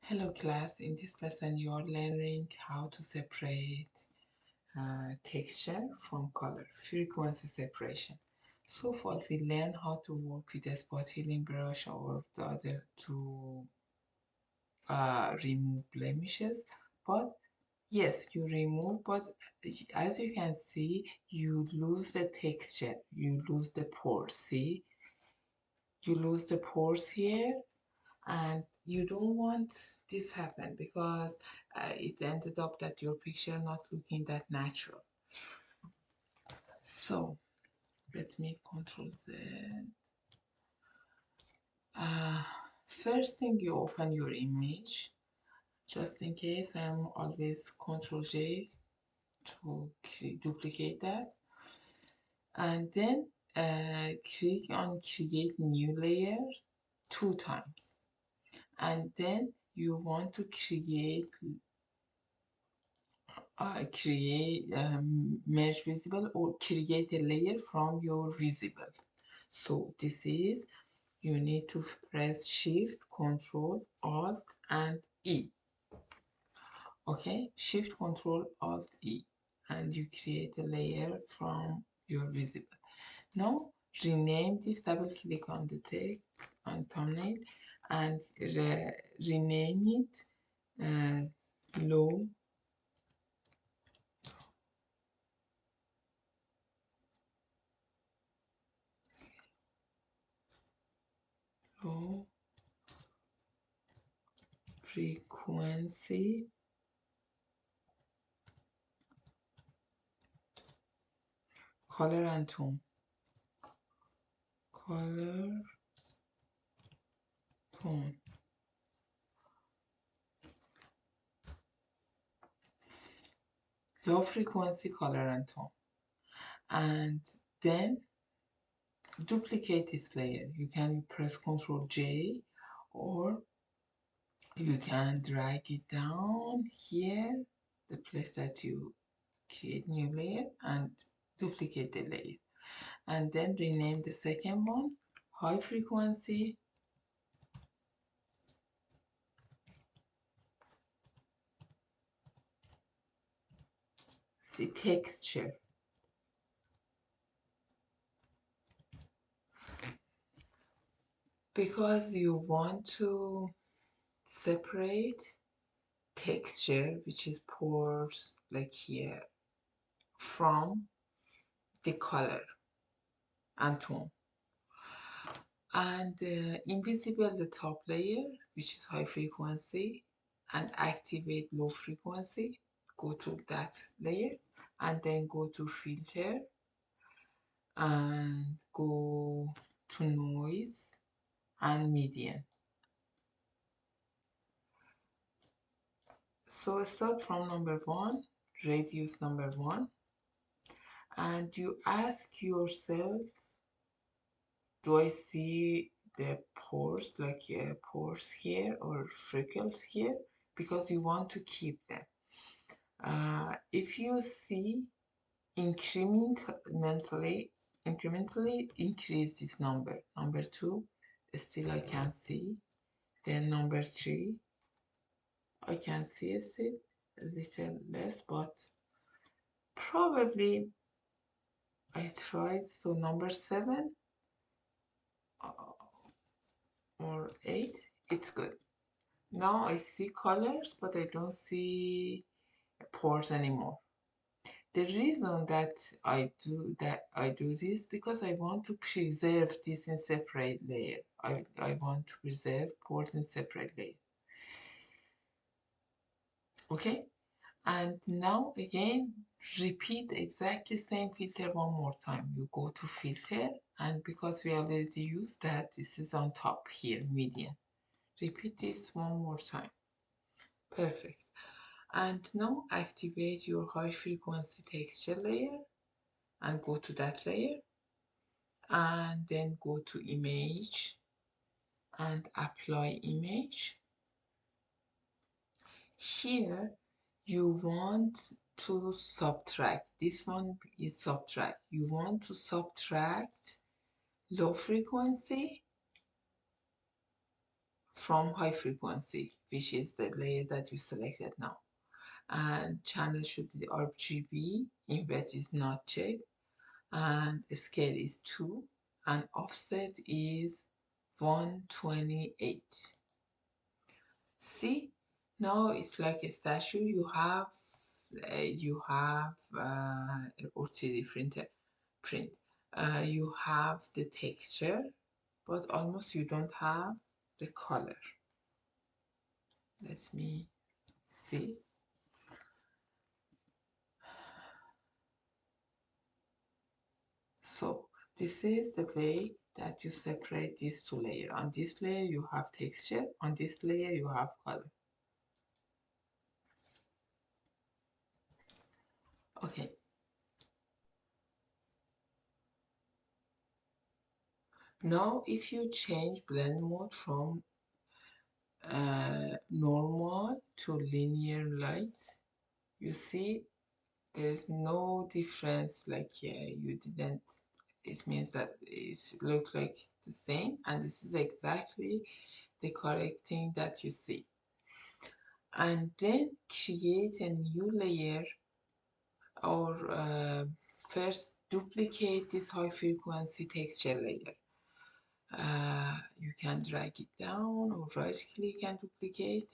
Hello class, in this lesson you are learning how to separate texture from color, frequency separation. So far we learned how to work with a spot healing brush or the other to remove blemishes, but yes, you remove, but as you can see, you lose the texture, you lose the pores, see? You lose the pores here and you don't want this happen because it ended up that your picture not looking that natural. So let me control Z. uh, First thing, you open your image. Just in case, I'm always control J to duplicate that, and then click on create new layer 2 times, and then you want to create merge visible or create a layer from your visible. So this is, you need to press shift control alt and E. Okay, shift control alt E, and you create a layer from your visible. Now rename this, double click on the text on thumbnail and rename it low low frequency color and tone. Color tone. Low frequency color and tone. And then duplicate this layer. You can press Ctrl J, or you can drag it down here, the place that you create new layer, and duplicate the layer. And then rename the second one high frequency the texture. Because you want to separate texture, which is pores like here, from the color and tone. And invisible the top layer, which is high frequency, and activate low frequency. Go to that layer and then go to filter and go to noise and median. So start from number 1, radius number 1, and you ask yourself, do I see the pores, like pores here or freckles here? Because you want to keep them. If you see incrementally increase this number. Number 2, still I can see. Then number 3, I can see it still a little less, but probably I tried. So number 7 or 8, it's good. Now I see colors, but I don't see pores anymore. The reason that I do this because I want to preserve this in separate layer. I want to preserve pores in separate layer. Okay, and now again repeat exactly same filter one more time. You go to filter, and because we already used that, this is on top here, median. Repeat this one more time. Perfect. And now activate your high frequency texture layer and go to that layer, and then go to image and apply image. Here you want to subtract, this one is subtract. You want to subtract low frequency from high frequency, which is the layer that you selected now. And channel should be the RGB, invert is not checked, and scale is 2, and offset is 128. See, now it's like a statue. Or 3D printer print. You have the texture, but almost you don't have the color. Let me see. So this is the way that you separate these two layers. On this layer you have texture, on this layer you have color. Okay. Now if you change blend mode from normal to linear light, you see there's no difference, like you didn't, it means that it looks like the same, and this is exactly the correct thing that you see. And then create a new layer, or first duplicate this high frequency texture layer. You can drag it down or right click and duplicate.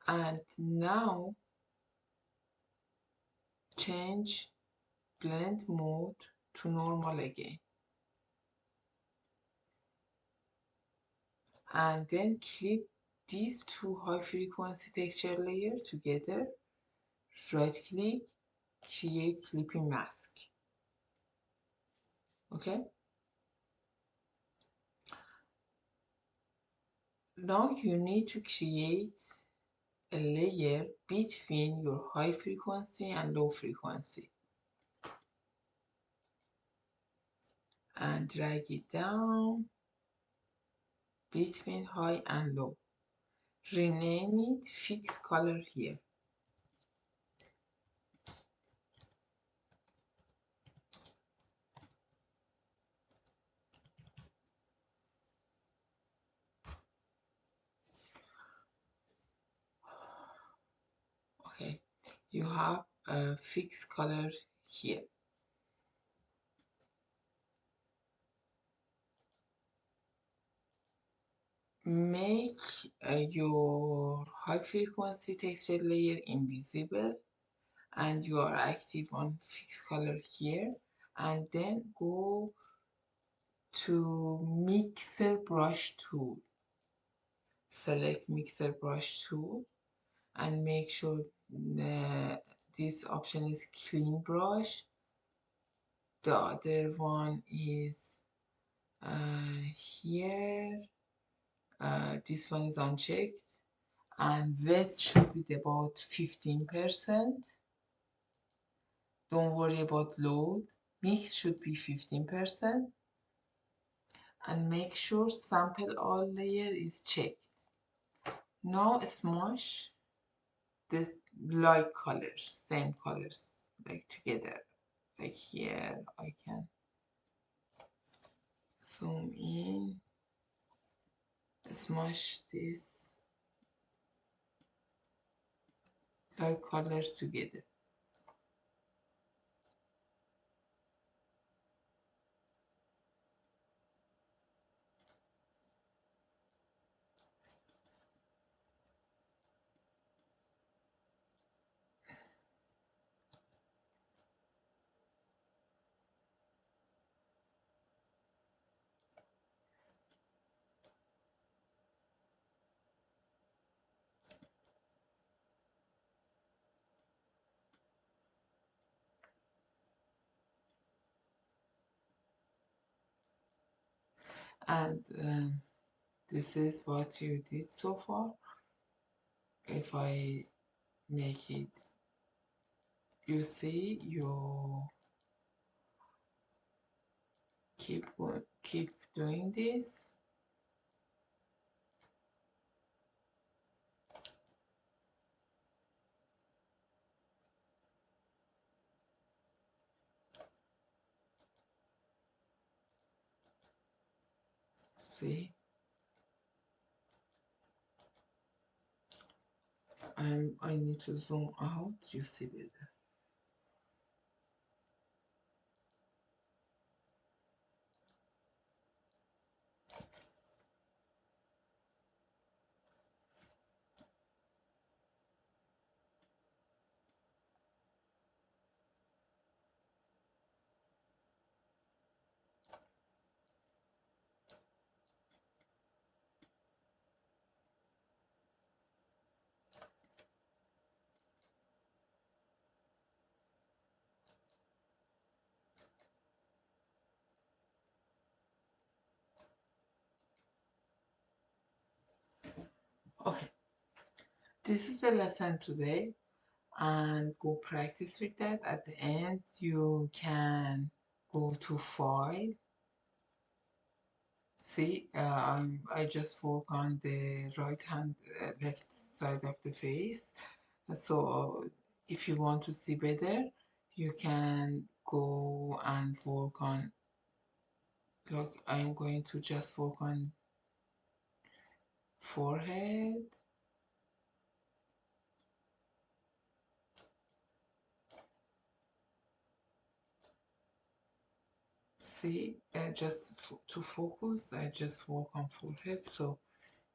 And now change blend mode to normal again. And then clip these two high frequency texture layers together, right click, create clipping mask. Okay. Now you need to create a layer between your high frequency and low frequency, and drag it down between high and low. Rename it fix color here. Okay, you have a fixed color here. Make your high frequency texture layer invisible, and you are active on fixed color here, and then go to mixer brush tool. Select mixer brush tool and make sure this option is clean brush. The other one is here. This one is unchecked, and wet should be about 15%. Don't worry about load. Mix should be 15%, and make sure sample all layer is checked. Now smush the like colors, same colors, like together. Like here, I can zoom in, smush this like colors together. And this is what you did so far. If I make it, you see, you keep doing this. See, I need to zoom out, you see better. Okay, this is the lesson today, and go practice with that. At the end, you can go to file. See, I just work on the right hand, left side of the face. So if you want to see better, you can go and work on, look, I'm going to just work on forehead. See, just to focus, I just work on forehead so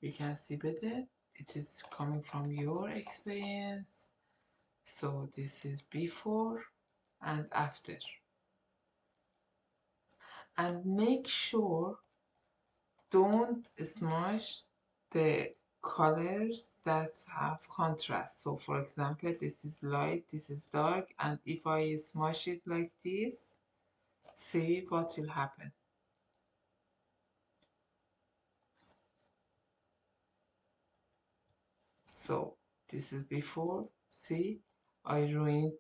you can see better. It is coming from your experience. So this is before and after. And make sure don't smush the colors that have contrast. So for example, this is light, this is dark, and if I smush it like this, see what will happen. So this is before, see, I ruined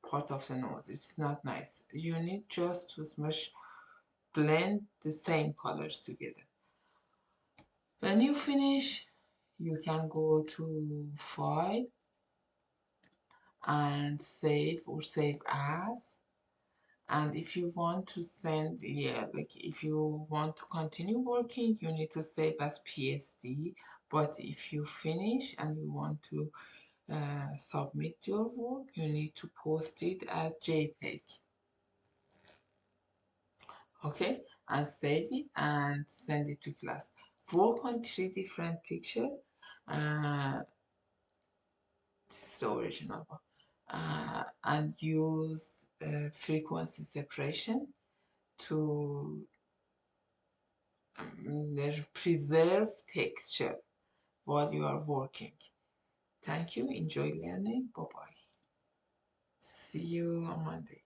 part of the nose. It's not nice. You need just to smush, blend the same colors together. When you finish, you can go to File and Save or Save As. And if you want to send, yeah, like if you want to continue working, you need to save as PSD. But if you finish and you want to submit your work, you need to post it as JPEG. Okay, and save it and send it to class. Work on 3 different pictures. This is the original one. And use frequency separation to preserve texture while you are working. Thank you. Enjoy learning. Bye bye. See you on Monday.